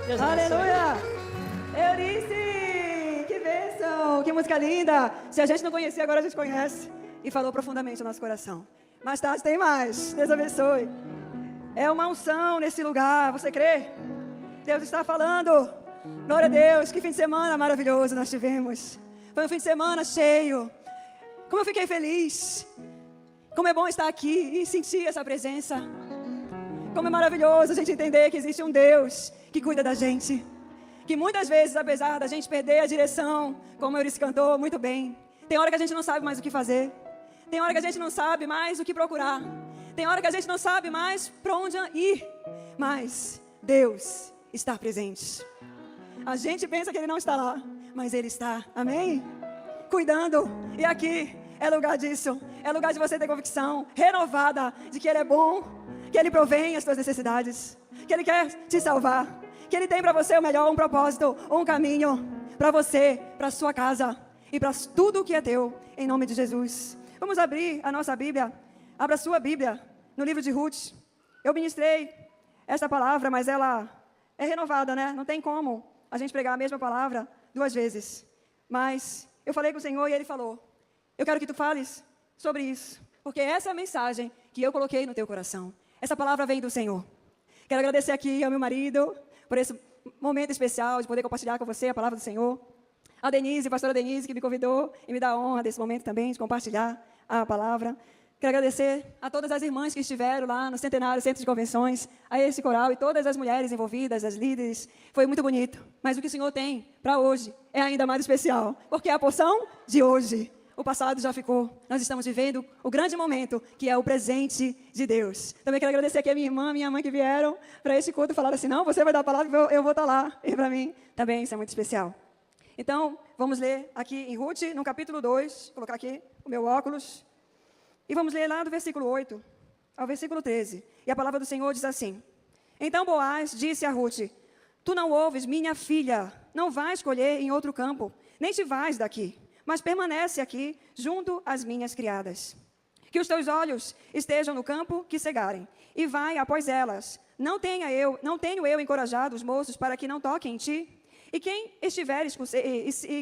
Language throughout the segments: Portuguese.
Deus abençoe. Aleluia! Eurice! Que bênção! Que música linda! Se a gente não conhecia, agora a gente conhece. E falou profundamente no nosso coração. Mais tarde tem mais. Deus abençoe. É uma unção nesse lugar. Você crê? Deus está falando. Glória a Deus. Que fim de semana maravilhoso nós tivemos. Foi um fim de semana cheio. Como eu fiquei feliz. Como é bom estar aqui e sentir essa presença. Como é maravilhoso a gente entender que existe um Deus que cuida da gente. Que muitas vezes, apesar da gente perder a direção, como Eurice cantou muito bem, tem hora que a gente não sabe mais o que fazer. Tem hora que a gente não sabe mais o que procurar. Tem hora que a gente não sabe mais para onde ir. Mas Deus está presente. A gente pensa que Ele não está lá, mas Ele está, amém? Cuidando. E aqui é lugar disso. É lugar de você ter convicção renovada de que Ele é bom, que Ele provém as suas necessidades, que Ele quer te salvar, que Ele tem para você o melhor, um propósito, um caminho para você, para a sua casa e para tudo o que é teu, em nome de Jesus. Vamos abrir a nossa Bíblia. Abra a sua Bíblia no livro de Ruth. Eu ministrei essa palavra, mas ela é renovada, né? Não tem como a gente pregar a mesma palavra 2 vezes. Mas eu falei com o Senhor e Ele falou: eu quero que tu fales sobre isso, porque essa é a mensagem que eu coloquei no teu coração. Essa palavra vem do Senhor. Quero agradecer aqui ao meu marido por esse momento especial de poder compartilhar com você a palavra do Senhor. A Denise, a pastora Denise, que me convidou e me dá a honra desse momento também de compartilhar a palavra. Quero agradecer a todas as irmãs que estiveram lá no Centenário Centro de Convenções, a esse coral e todas as mulheres envolvidas, as líderes. Foi muito bonito. Mas o que o Senhor tem para hoje é ainda mais especial, porque é a porção de hoje. O passado já ficou. Nós estamos vivendo o grande momento, que é o presente de Deus. Também quero agradecer aqui a minha irmã, minha mãe, que vieram para esse culto e falaram assim: não, você vai dar a palavra, eu vou estar lá. E para mim também isso é muito especial. Então, vamos ler aqui em Ruth, no capítulo 2, vou colocar aqui o meu óculos. E vamos ler lá do versículo 8 ao versículo 13. E a palavra do Senhor diz assim: então Boaz disse a Ruth: tu não ouves, minha filha, não vais colher em outro campo, nem te vais daqui, mas permanece aqui junto às minhas criadas. Que os teus olhos estejam no campo que cegarem, e vai após elas. Não tenho eu encorajado os moços para que não toquem em ti? E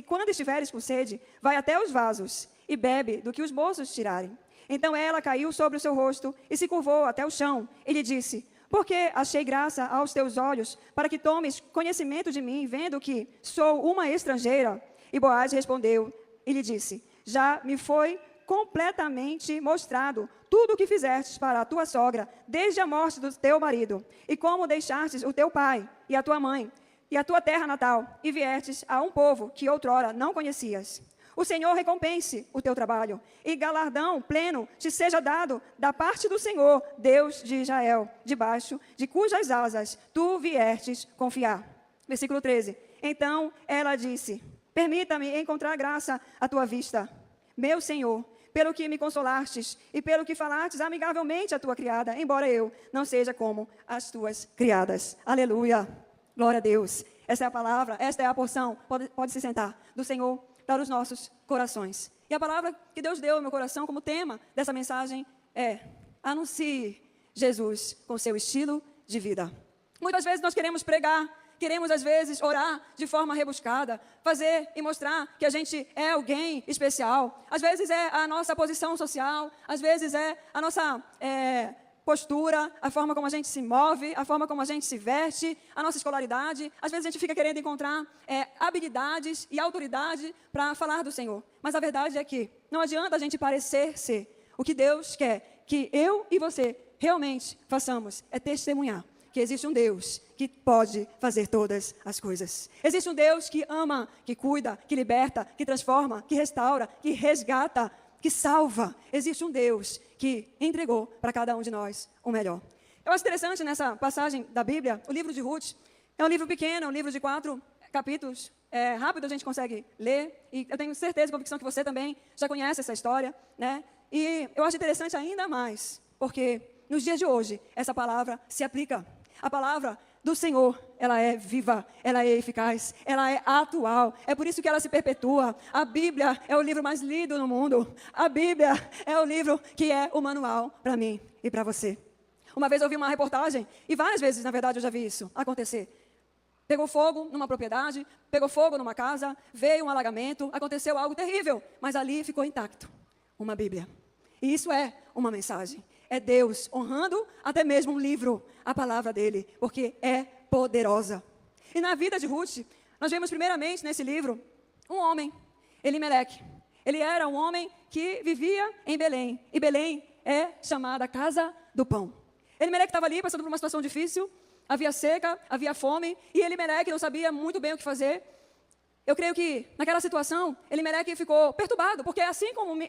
quando estiveres com sede, vai até os vasos e bebe do que os moços tirarem. Então ela caiu sobre o seu rosto e se curvou até o chão. E lhe disse: porque achei graça aos teus olhos, para que tomes conhecimento de mim, vendo que sou uma estrangeira? E Boaz respondeu e lhe disse: já me foi completamente mostrado tudo o que fizestes para a tua sogra, desde a morte do teu marido, e como deixastes o teu pai e a tua mãe, e a tua terra natal, e viestes a um povo que outrora não conhecias. O Senhor recompense o teu trabalho, e galardão pleno te seja dado da parte do Senhor, Deus de Israel, debaixo de cujas asas tu viestes confiar. Versículo 13. Então ela disse: permita-me encontrar graça à tua vista, meu Senhor, pelo que me consolastes e pelo que falastes amigavelmente à tua criada, embora eu não seja como as tuas criadas. Aleluia. Glória a Deus. Essa é a palavra, esta é a porção, pode se sentar, do Senhor para os nossos corações. E a palavra que Deus deu ao meu coração como tema dessa mensagem é: anuncie Jesus com seu estilo de vida. Muitas vezes nós queremos pregar, queremos às vezes orar de forma rebuscada, fazer e mostrar que a gente é alguém especial. Às vezes é a nossa posição social, às vezes é a nossa postura, a forma como a gente se move, a forma como a gente se veste, a nossa escolaridade. Às vezes a gente fica querendo encontrar habilidades e autoridade para falar do Senhor. Mas a verdade é que não adianta a gente parecer ser. O que Deus quer que eu e você realmente façamos é testemunhar que existe um Deus que pode fazer todas as coisas. Existe um Deus que ama, que cuida, que liberta, que transforma, que restaura, que resgata, que salva. Existe um Deus que entregou para cada um de nós o melhor. Eu acho interessante nessa passagem da Bíblia, o livro de Ruth. É um livro pequeno, é um livro de 4 capítulos. Rápido a gente consegue ler. E eu tenho certeza e convicção que você também já conhece essa história, né? E eu acho interessante ainda mais, porque nos dias de hoje, essa palavra se aplica. A palavra do Senhor, ela é viva, ela é eficaz, ela é atual. É por isso que ela se perpetua. A Bíblia é o livro mais lido no mundo. A Bíblia é o livro que é o manual para mim e para você. Uma vez eu vi uma reportagem, e várias vezes, na verdade, eu já vi isso acontecer. Pegou fogo numa propriedade, pegou fogo numa casa, veio um alagamento, aconteceu algo terrível, mas ali ficou intacto uma Bíblia. E isso é uma mensagem. É Deus honrando até mesmo um livro, a palavra dele, porque é poderosa. E na vida de Ruth, nós vemos primeiramente nesse livro um homem, Elimeleque. Ele era um homem que vivia em Belém, e Belém é chamada Casa do Pão. Elimeleque estava ali passando por uma situação difícil, havia seca, havia fome, e Elimeleque não sabia muito bem o que fazer. Eu creio que naquela situação, Elimeleque ficou perturbado, porque assim como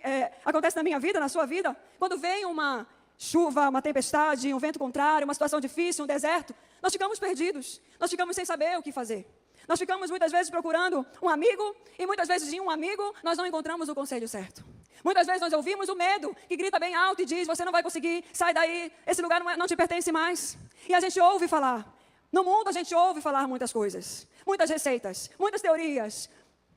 acontece na minha vida, na sua vida, quando vem uma chuva, uma tempestade, um vento contrário, uma situação difícil, um deserto, nós ficamos perdidos, nós ficamos sem saber o que fazer. Nós ficamos muitas vezes procurando um amigo, e muitas vezes de um amigo nós não encontramos o conselho certo. Muitas vezes nós ouvimos o medo, que grita bem alto e diz, você não vai conseguir, sai daí, esse lugar não te pertence mais. E a gente ouve falar. No mundo a gente ouve falar muitas coisas, muitas receitas, muitas teorias,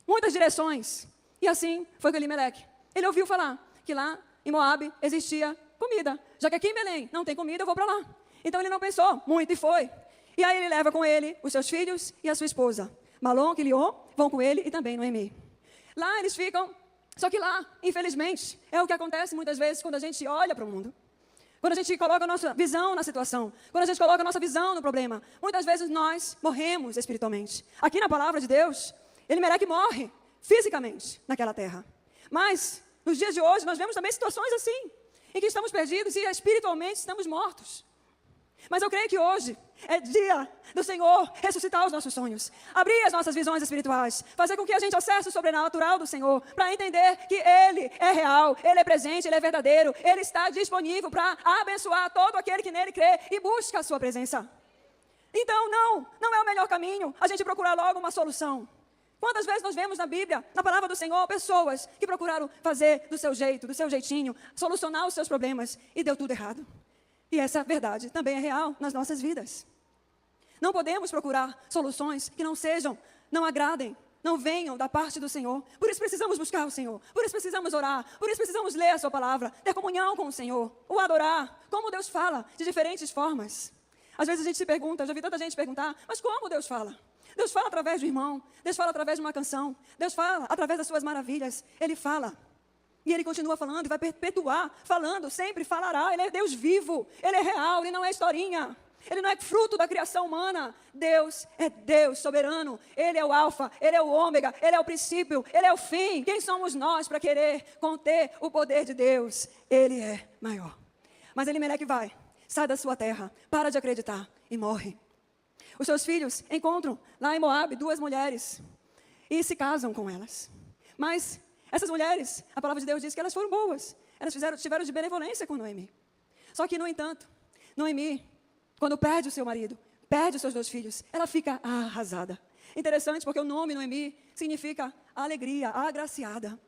muitas direções. E assim foi com Elimeleque. Ele ouviu falar que lá em Moabe existia comida. Já que aqui em Belém não tem comida, eu vou para lá. Então ele não pensou muito e foi. E aí ele leva com ele os seus filhos e a sua esposa. Malom, Quilion, vão com ele e também Noemi. Lá eles ficam, só que lá, infelizmente, é o que acontece muitas vezes quando a gente olha para o mundo. Quando a gente coloca a nossa visão na situação, quando a gente coloca a nossa visão no problema, muitas vezes nós morremos espiritualmente. Aqui na palavra de Deus, Elimeleque morre fisicamente naquela terra. Mas, nos dias de hoje, nós vemos também situações assim, em que estamos perdidos e espiritualmente estamos mortos. Mas eu creio que hoje é dia do Senhor ressuscitar os nossos sonhos, abrir as nossas visões espirituais, fazer com que a gente acesse o sobrenatural do Senhor, para entender que Ele é real, Ele é presente, Ele é verdadeiro, Ele está disponível para abençoar todo aquele que nele crê e busca a sua presença. Então não é o melhor caminho a gente procurar logo uma solução. Quantas vezes nós vemos na Bíblia, na palavra do Senhor, pessoas que procuraram fazer do seu jeito, do seu jeitinho, solucionar os seus problemas e deu tudo errado. E essa verdade também é real nas nossas vidas. Não podemos procurar soluções que não agradem, não venham da parte do Senhor. Por isso precisamos buscar o Senhor, por isso precisamos orar, por isso precisamos ler a sua palavra, ter comunhão com o Senhor, o adorar, como Deus fala, de diferentes formas. Às vezes a gente se pergunta, eu já vi tanta gente perguntar, mas como Deus fala? Deus fala através do irmão, Deus fala através de uma canção, Deus fala através das suas maravilhas, Ele fala. E Ele continua falando e vai perpetuar, falando, sempre falará. Ele é Deus vivo, Ele é real, Ele não é historinha. Ele não é fruto da criação humana. Deus é Deus soberano. Ele é o alfa, Ele é o ômega, Ele é o princípio, Ele é o fim. Quem somos nós para querer conter o poder de Deus? Ele é maior. Mas Elimeleque vai, sai da sua terra, para de acreditar e morre. Os seus filhos encontram lá em Moabe 2 mulheres e se casam com elas. Mas essas mulheres, a palavra de Deus diz que elas foram boas. Elas tiveram de benevolência com Noemi. Só que, no entanto, Noemi, quando perde o seu marido, perde os seus 2 filhos, ela fica arrasada. Interessante, porque o nome Noemi significa alegria, agraciada.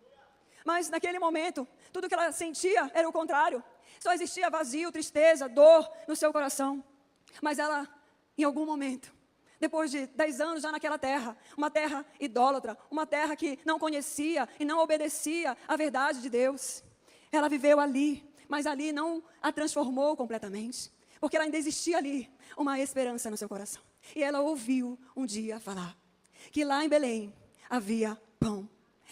Mas, naquele momento, tudo que ela sentia era o contrário. Só existia vazio, tristeza, dor no seu coração. Mas ela, em algum momento, depois de 10 anos já naquela terra, uma terra idólatra, uma terra que não conhecia e não obedecia à verdade de Deus. Ela viveu ali, mas ali não a transformou completamente, porque ela ainda existia ali uma esperança no seu coração. E ela ouviu um dia falar que lá em Belém havia pão.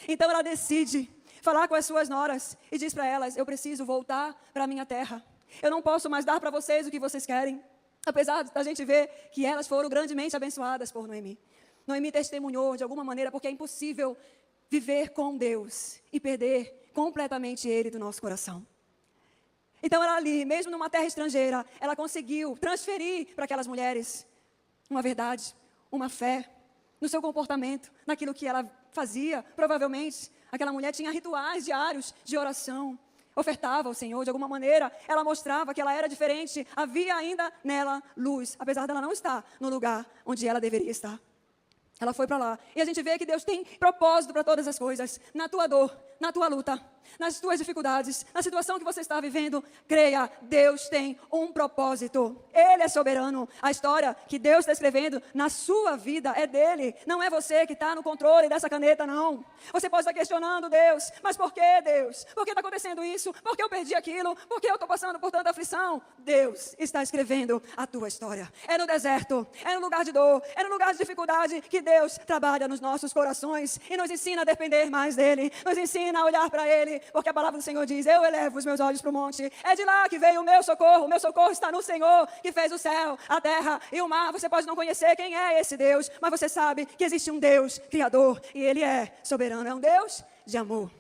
Então ela decide falar com as suas noras e diz para elas, eu preciso voltar para a minha terra. Eu não posso mais dar para vocês o que vocês querem. Apesar da gente ver que elas foram grandemente abençoadas por Noemi. Noemi testemunhou de alguma maneira, porque é impossível viver com Deus e perder completamente Ele do nosso coração. Então ela ali, mesmo numa terra estrangeira, ela conseguiu transferir para aquelas mulheres uma verdade, uma fé, no seu comportamento, naquilo que ela fazia. Provavelmente, aquela mulher tinha rituais diários de oração, ofertava ao Senhor de alguma maneira, ela mostrava que ela era diferente, havia ainda nela luz, apesar dela não estar no lugar onde ela deveria estar. Ela foi para lá, e a gente vê que Deus tem propósito para todas as coisas, na tua dor, na tua luta, nas tuas dificuldades, na situação que você está vivendo, creia, Deus tem um propósito. Ele é soberano. A história que Deus está escrevendo na sua vida é dele. Não é você que está no controle dessa caneta, não. Você pode estar questionando Deus. Mas por que, Deus? Por que está acontecendo isso? Por que eu perdi aquilo? Por que eu estou passando por tanta aflição? Deus está escrevendo a tua história. É no deserto, é no lugar de dor, é no lugar de dificuldade que Deus trabalha nos nossos corações e nos ensina a depender mais dele, nos ensina a olhar para ele, porque a palavra do Senhor diz, eu elevo os meus olhos para o monte, é de lá que veio o meu socorro está no Senhor, que fez o céu, a terra e o mar. Você pode não conhecer quem é esse Deus, mas você sabe que existe um Deus criador, e ele é soberano, é um Deus de amor.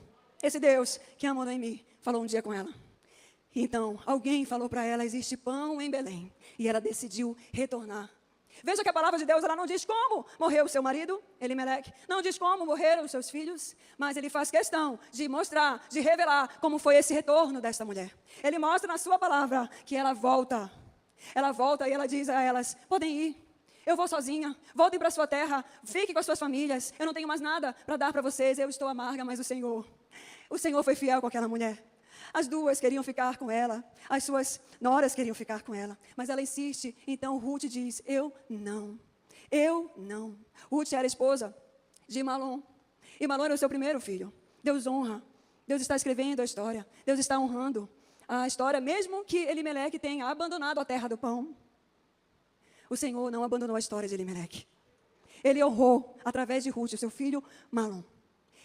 Esse Deus que amou Noemi falou um dia com ela. Então, alguém falou para ela, existe pão em Belém, e ela decidiu retornar. Veja que a palavra de Deus, ela não diz como morreu o seu marido, Elimeleque, não diz como morreram os seus filhos, mas ele faz questão de mostrar, de revelar como foi esse retorno desta mulher. Ele mostra na sua palavra que ela volta e ela diz a elas, podem ir, eu vou sozinha, voltem para a sua terra, fiquem com as suas famílias, eu não tenho mais nada para dar para vocês, eu estou amarga, mas o Senhor foi fiel com aquela mulher. As duas queriam ficar com ela, as suas noras queriam ficar com ela, mas ela insiste, então Ruth diz, eu não. Ruth era esposa de Malom, e Malom era o seu primeiro filho. Deus honra, Deus está escrevendo a história, Deus está honrando a história, mesmo que Elimeleque tenha abandonado a terra do pão. O Senhor não abandonou a história de Elimeleque. Ele honrou, através de Ruth, o seu filho Malom.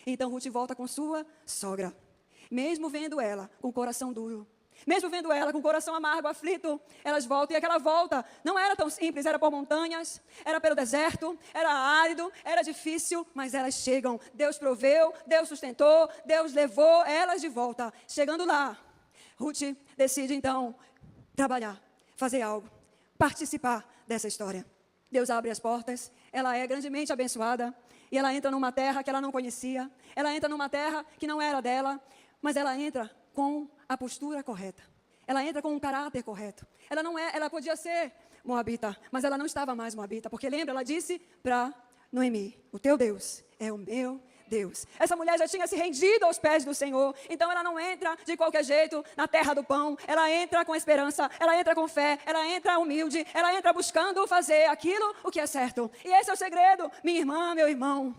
Então Ruth volta com sua sogra. Mesmo vendo ela com o coração duro, mesmo vendo ela com o coração amargo, aflito, elas voltam. E aquela volta não era tão simples, era por montanhas, era pelo deserto, era árido, era difícil, mas elas chegam. Deus proveu, Deus sustentou, Deus levou elas de volta. Chegando lá, Ruth decide então trabalhar, fazer algo, participar dessa história. Deus abre as portas, ela é grandemente abençoada, e ela entra numa terra que ela não conhecia, ela entra numa terra que não era dela, mas ela entra com a postura correta. Ela entra com um caráter correto. Ela podia ser moabita, mas ela não estava mais moabita, porque lembra, ela disse para Noemi, o teu Deus é o meu Deus. Essa mulher já tinha se rendido aos pés do Senhor, então ela não entra de qualquer jeito na terra do pão, ela entra com esperança, ela entra com fé, ela entra humilde, ela entra buscando fazer aquilo o que é certo. E esse é o segredo, minha irmã, meu irmão.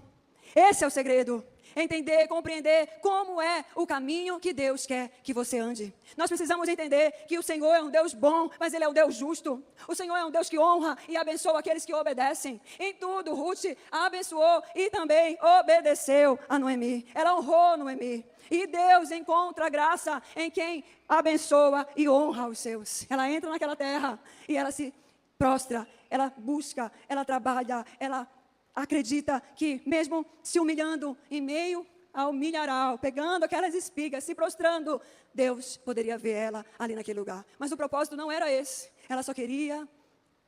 Esse é o segredo. Entender, compreender como é o caminho que Deus quer que você ande. Nós precisamos entender que o Senhor é um Deus bom, mas Ele é um Deus justo. O Senhor é um Deus que honra e abençoa aqueles que obedecem. Em tudo, Ruth abençoou e também obedeceu a Noemi. Ela honrou Noemi. E Deus encontra graça em quem abençoa e honra os seus. Ela entra naquela terra e ela se prostra, ela busca, ela trabalha, ela acredita que mesmo se humilhando em meio ao milharal, pegando aquelas espigas, se prostrando, Deus poderia ver ela ali naquele lugar. Mas o propósito não era esse. Ela só queria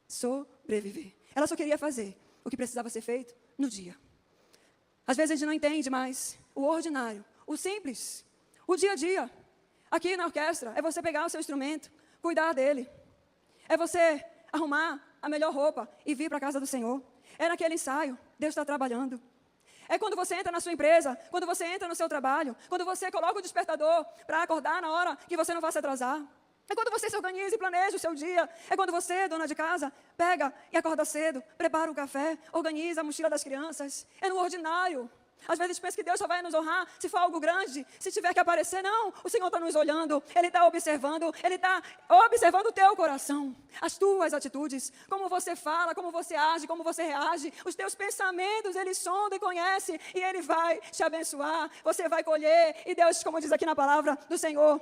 sobreviver. Ela só queria fazer o que precisava ser feito no dia. Às vezes a gente não entende mais o ordinário, o simples, o dia a dia. Aqui na orquestra é você pegar o seu instrumento, cuidar dele. É você arrumar a melhor roupa e vir para a casa do Senhor. É naquele ensaio, Deus está trabalhando. É quando você entra na sua empresa, quando você entra no seu trabalho, quando você coloca o despertador para acordar na hora que você não vai se atrasar. É quando você se organiza e planeja o seu dia. É quando você, dona de casa, pega e acorda cedo, prepara um café, organiza a mochila das crianças. É no ordinário. Às vezes a gente pensa que Deus só vai nos honrar se for algo grande, se tiver que aparecer. Não, o Senhor está nos olhando, Ele está observando o teu coração, as tuas atitudes, como você fala, como você age, como você reage, os teus pensamentos, Ele sonda e conhece, e Ele vai te abençoar, você vai colher, e Deus, como diz aqui na palavra do Senhor,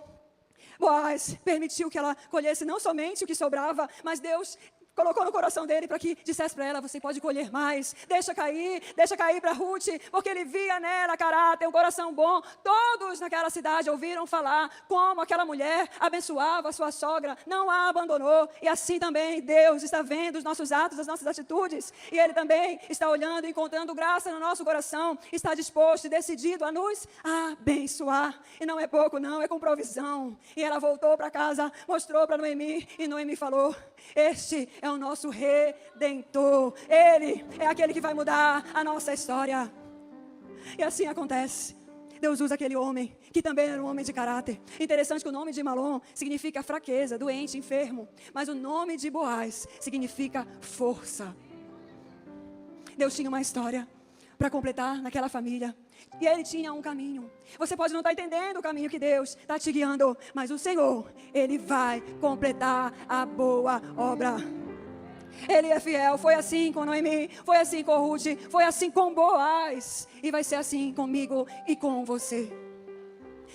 Boaz permitiu que ela colhesse não somente o que sobrava, mas Deus colocou no coração dele para que dissesse para ela, você pode colher mais, deixa cair para Ruth, porque ele via nela caráter, um coração bom. Todos naquela cidade ouviram falar como aquela mulher abençoava a sua sogra, não a abandonou, e assim também Deus está vendo os nossos atos, as nossas atitudes, e Ele também está olhando, encontrando graça no nosso coração, está disposto e decidido a nos abençoar, e não é pouco não, é com provisão. E ela voltou para casa, mostrou para Noemi, e Noemi falou, este é o nosso Redentor, Ele é aquele que vai mudar a nossa história. E assim acontece. Deus usa aquele homem, que também era um homem de caráter. Interessante que o nome de Malom significa fraqueza, doente, enfermo. Mas o nome de Boaz significa força. Deus tinha uma história para completar naquela família. E ele tinha um caminho. Você pode não estar entendendo o caminho que Deus está te guiando, mas o Senhor, Ele vai completar a boa obra. Ele é fiel. Foi assim com Noemi, foi assim com Ruth, foi assim com Boaz. E vai ser assim comigo e com você.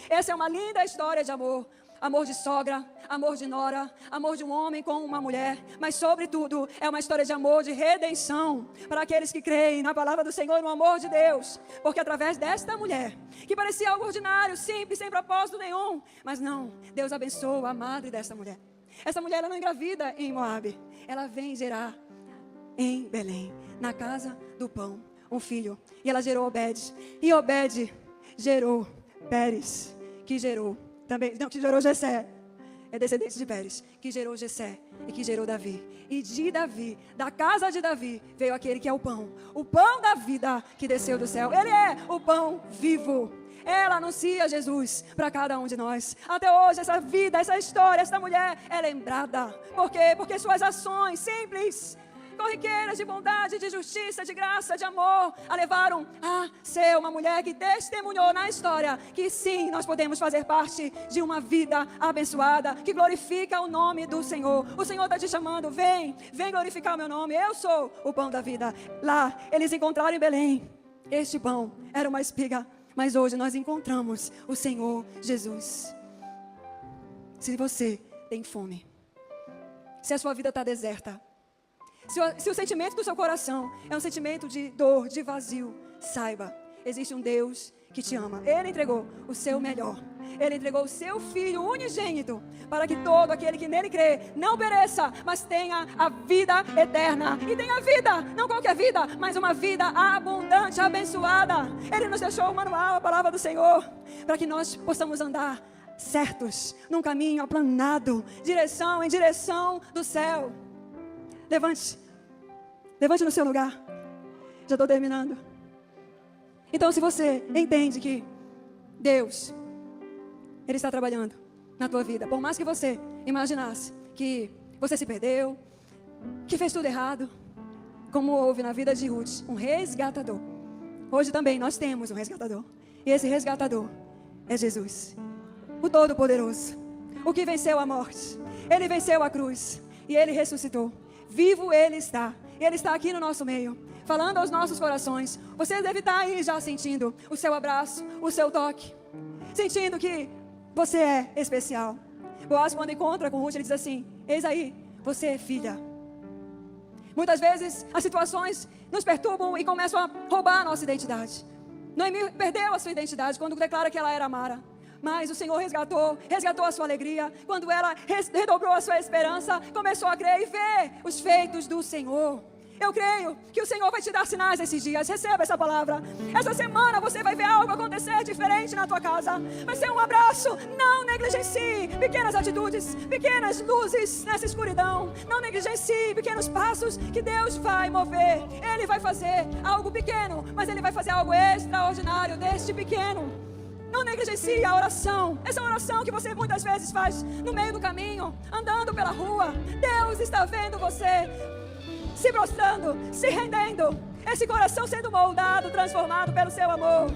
Essa é uma linda história de amor. Amor de sogra, amor de nora, amor de um homem com uma mulher. Mas sobretudo é uma história de amor, de redenção. Para aqueles que creem na palavra do Senhor, no amor de Deus. Porque através desta mulher, que parecia algo ordinário, simples, sem propósito nenhum. Mas não, Deus abençoa a madre desta mulher. Essa mulher ela não engravida em Moabe. Ela vem gerar em Belém, na casa do pão, um filho. E ela gerou Obed. E Obed gerou Pérez, que gerou também, não, que gerou Jessé. É descendente de Pérez, que gerou Jessé e que gerou Davi. E de Davi, da casa de Davi, veio aquele que é o pão da vida que desceu do céu. Ele é o pão vivo. Ela anuncia Jesus para cada um de nós. Até hoje essa vida, essa história, essa mulher é lembrada. Por quê? Porque suas ações simples, corriqueiras de bondade, de justiça, de graça, de amor, a levaram a ser uma mulher que testemunhou na história que sim, nós podemos fazer parte de uma vida abençoada, que glorifica o nome do Senhor. O Senhor está te chamando, vem glorificar o meu nome, eu sou o pão da vida. Lá, eles encontraram em Belém, este pão era uma espiga, mas hoje nós encontramos o Senhor Jesus. Se você tem fome, se a sua vida está deserta, se o sentimento do seu coração é um sentimento de dor, de vazio, saiba, existe um Deus que te ama. Ele entregou o seu melhor. Ele entregou o seu Filho unigênito para que todo aquele que nele crê não pereça, mas tenha a vida eterna. E tenha vida, não qualquer vida, mas uma vida abundante, abençoada. Ele nos deixou o manual, a palavra do Senhor, para que nós possamos andar certos, num caminho aplanado, em direção do céu. Levante no seu lugar. Já estou terminando. Então, se você entende que Deus, Ele está trabalhando na tua vida, por mais que você imaginasse que você se perdeu, que fez tudo errado, como houve na vida de Ruth, um resgatador. Hoje também nós temos um resgatador. E esse resgatador é Jesus, o Todo-Poderoso, o que venceu a morte. Ele venceu a cruz e Ele ressuscitou. Vivo Ele está. Ele está aqui no nosso meio, falando aos nossos corações. Você deve estar aí já sentindo o seu abraço, o seu toque, sentindo que você é especial. Boaz, quando encontra com Ruth, ele diz assim: eis aí, você é filha. Muitas vezes as situações nos perturbam e começam a roubar a nossa identidade. Noemi perdeu a sua identidade quando declara que ela era Mara. Mas o Senhor resgatou a sua alegria. Quando ela redobrou a sua esperança, começou a crer e ver os feitos do Senhor. Eu creio que o Senhor vai te dar sinais esses dias. Receba essa palavra. Essa semana você vai ver algo acontecer diferente na tua casa. Vai ser um abraço. Não negligencie pequenas atitudes, pequenas luzes nessa escuridão. Não negligencie pequenos passos que Deus vai mover. Ele vai fazer algo pequeno, mas Ele vai fazer algo extraordinário deste pequeno. Não negligencie a oração. Essa oração que você muitas vezes faz no meio do caminho, andando pela rua. Deus está vendo você se prostrando, se rendendo. Esse coração sendo moldado, transformado pelo seu amor.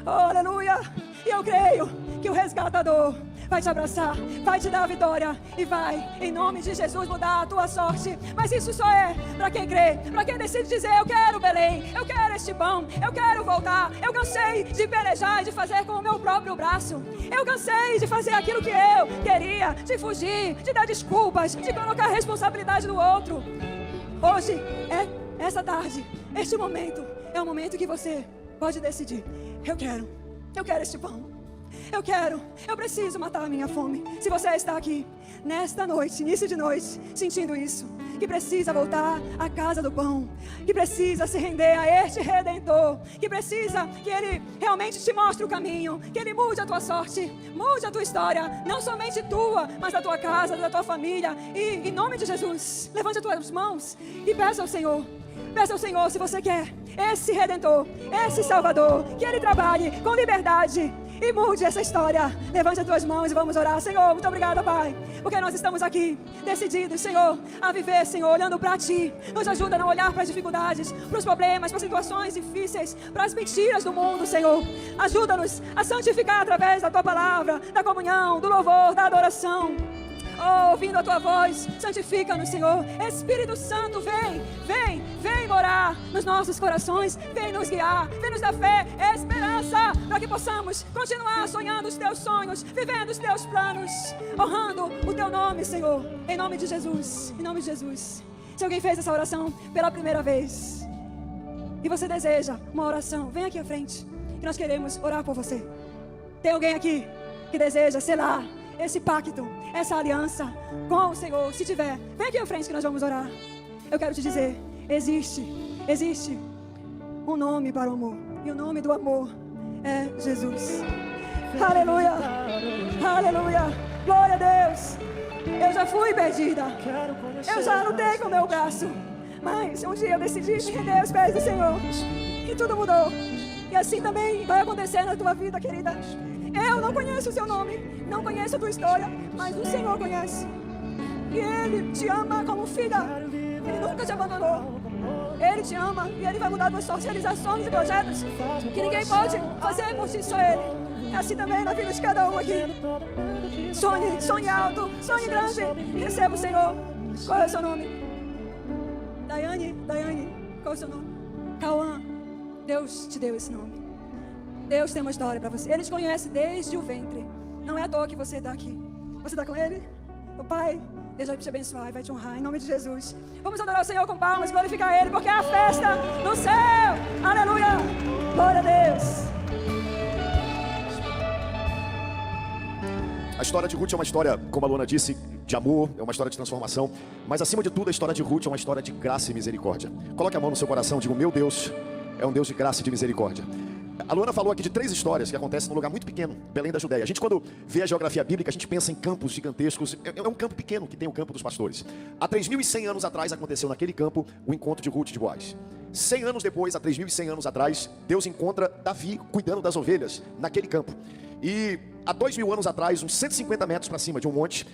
Oh, aleluia. E eu creio que o resgatador vai te abraçar, vai te dar a vitória e vai, em nome de Jesus, mudar a tua sorte. Mas isso só é para quem crê, para quem decide dizer: eu quero Belém, eu quero este pão, eu quero voltar. Eu cansei de pelejar e de fazer com o meu próprio braço. Eu cansei de fazer aquilo que eu queria, de fugir, de dar desculpas, de colocar a responsabilidade no outro. Hoje é essa tarde, este momento é o momento que você pode decidir: eu quero este pão. Eu preciso matar a minha fome. Se você está aqui, nesta noite, início de noite, sentindo isso, que precisa voltar à casa do pão, que precisa se render a este Redentor, que precisa que Ele realmente te mostre o caminho, que Ele mude a tua sorte, mude a tua história, não somente tua, mas da tua casa, da tua família. E em nome de Jesus, levante as tuas mãos e peça ao Senhor. Peça ao Senhor, se você quer esse Redentor, esse Salvador, que Ele trabalhe com liberdade e mude essa história. Levante as tuas mãos e vamos orar. Senhor, muito obrigada, Pai, porque nós estamos aqui decididos, Senhor, a viver, Senhor, olhando para Ti. Nos ajuda a não olhar para as dificuldades, para os problemas, para as situações difíceis, para as mentiras do mundo, Senhor. Ajuda-nos a santificar através da Tua palavra, da comunhão, do louvor, da adoração. Oh, ouvindo a Tua voz, santifica-nos, Senhor. Espírito Santo, vem morar nos nossos corações, vem nos guiar, vem nos dar fé, esperança, para que possamos continuar sonhando os Teus sonhos, vivendo os Teus planos, honrando o Teu nome, Senhor, em nome de Jesus, em nome de Jesus. Se alguém fez essa oração pela primeira vez e você deseja uma oração, vem aqui à frente, que nós queremos orar por você. Tem alguém aqui que deseja selar esse pacto, essa aliança com o Senhor? Se tiver, vem aqui à frente que nós vamos orar. Eu quero te dizer, existe um nome para o amor, e o nome do amor é Jesus. Aleluia, aleluia, glória a Deus. Eu já fui perdida, eu já lutei com o meu braço, mas um dia eu decidi me render aos pés do Senhor, e tudo mudou. E assim também vai acontecer na tua vida, querida. Eu não conheço o seu nome, não conheço a tua história, mas o Senhor conhece. E Ele te ama como filha. Ele nunca te abandonou. Ele te ama e Ele vai mudar tuas socializações e projetos que ninguém pode fazer por ti, só Ele. É assim também na vida de cada um aqui. Sonhe alto, sonhe grande e receba o Senhor. Qual é o seu nome? Daiane, qual é o seu nome? Cauã, Deus te deu esse nome. Deus tem uma história para você. Ele te conhece desde o ventre. Não é à toa que você está aqui. Você está com Ele? O Pai, Deus vai te abençoar e vai te honrar, em nome de Jesus. Vamos adorar o Senhor com palmas, glorificar Ele, porque é a festa do céu. Aleluia! Glória a Deus. A história de Ruth é uma história, como a Luana disse, de amor, é uma história de transformação. Mas acima de tudo, a história de Ruth é uma história de graça e misericórdia. Coloque a mão no seu coração e diga: meu Deus é um Deus de graça e de misericórdia. A Luana falou aqui de 3 histórias que acontecem num lugar muito pequeno, Belém da Judéia. A gente, quando vê a geografia bíblica, a gente pensa em campos gigantescos. É um campo pequeno que tem o campo dos pastores. Há 3.100 anos atrás aconteceu naquele campo o encontro de Ruth e de Boaz. 100 anos depois, há 3.100 anos atrás, Deus encontra Davi cuidando das ovelhas naquele campo. E há 2.000 anos atrás, uns 150 metros para cima de um monte,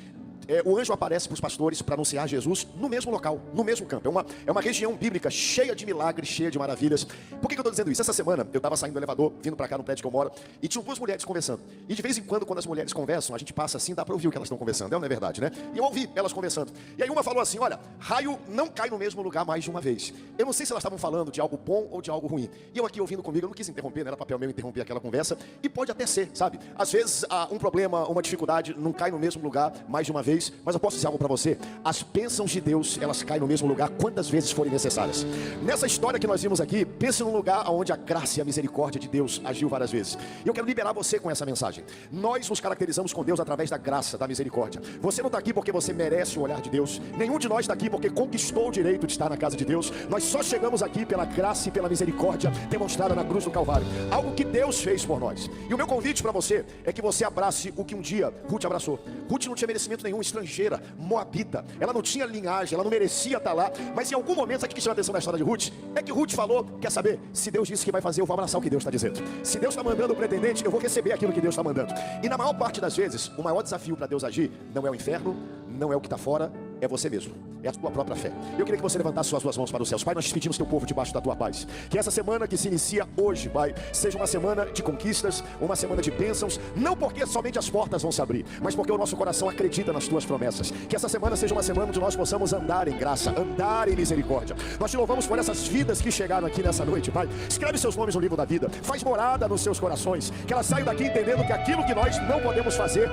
o anjo aparece para os pastores para anunciar Jesus no mesmo local, no mesmo campo. É uma região bíblica cheia de milagres, cheia de maravilhas. Por que eu estou dizendo isso? Essa semana eu estava saindo do elevador, vindo para cá no prédio que eu moro, e tinham 2 mulheres conversando. E de vez em quando as mulheres conversam, a gente passa assim, dá para ouvir o que elas estão conversando, não é verdade, né? E eu ouvi elas conversando. E aí uma falou assim: olha, raio não cai no mesmo lugar mais de uma vez. Eu não sei se elas estavam falando de algo bom ou de algo ruim. E eu aqui ouvindo comigo, eu não quis interromper, não era papel meu interromper aquela conversa. E pode até ser, sabe? Às vezes um problema, uma dificuldade não cai no mesmo lugar mais de uma vez, mas eu posso dizer algo para você: as bênçãos de Deus, elas caem no mesmo lugar quantas vezes forem necessárias. Nessa história que nós vimos aqui, pense num lugar onde a graça e a misericórdia de Deus agiu várias vezes. E eu quero liberar você com essa mensagem. Nós nos caracterizamos com Deus através da graça, da misericórdia. Você não está aqui porque você merece o olhar de Deus. Nenhum de nós está aqui porque conquistou o direito de estar na casa de Deus. Nós só chegamos aqui pela graça e pela misericórdia demonstrada na cruz do Calvário. Algo que Deus fez por nós. E o meu convite para você é que você abrace o que um dia Ruth abraçou. Ruth não tinha merecimento nenhum, estrangeira, moabita. Ela não tinha linhagem, ela não merecia estar lá. Mas em algum momento, sabe o que chama a atenção da história de Ruth? É que Ruth falou: quer saber? Se Deus disse que vai fazer, eu vou abraçar o que Deus está dizendo. Se Deus está mandando o pretendente, eu vou receber aquilo que Deus está mandando. E na maior parte das vezes, o maior desafio para Deus agir não é o inferno, não é o que está fora, é você mesmo, é a tua própria fé. Eu queria que você levantasse suas 2 mãos para os céus. Pai, nós te pedimos teu povo debaixo da tua paz. Que essa semana que se inicia hoje, Pai, seja uma semana de conquistas, uma semana de bênçãos. Não porque somente as portas vão se abrir, mas porque o nosso coração acredita nas tuas promessas. Que essa semana seja uma semana onde nós possamos andar em graça, andar em misericórdia. Nós te louvamos por essas vidas que chegaram aqui nessa noite, Pai. Escreve seus nomes no livro da vida, faz morada nos seus corações. Que elas saiam daqui entendendo que aquilo que nós não podemos fazer,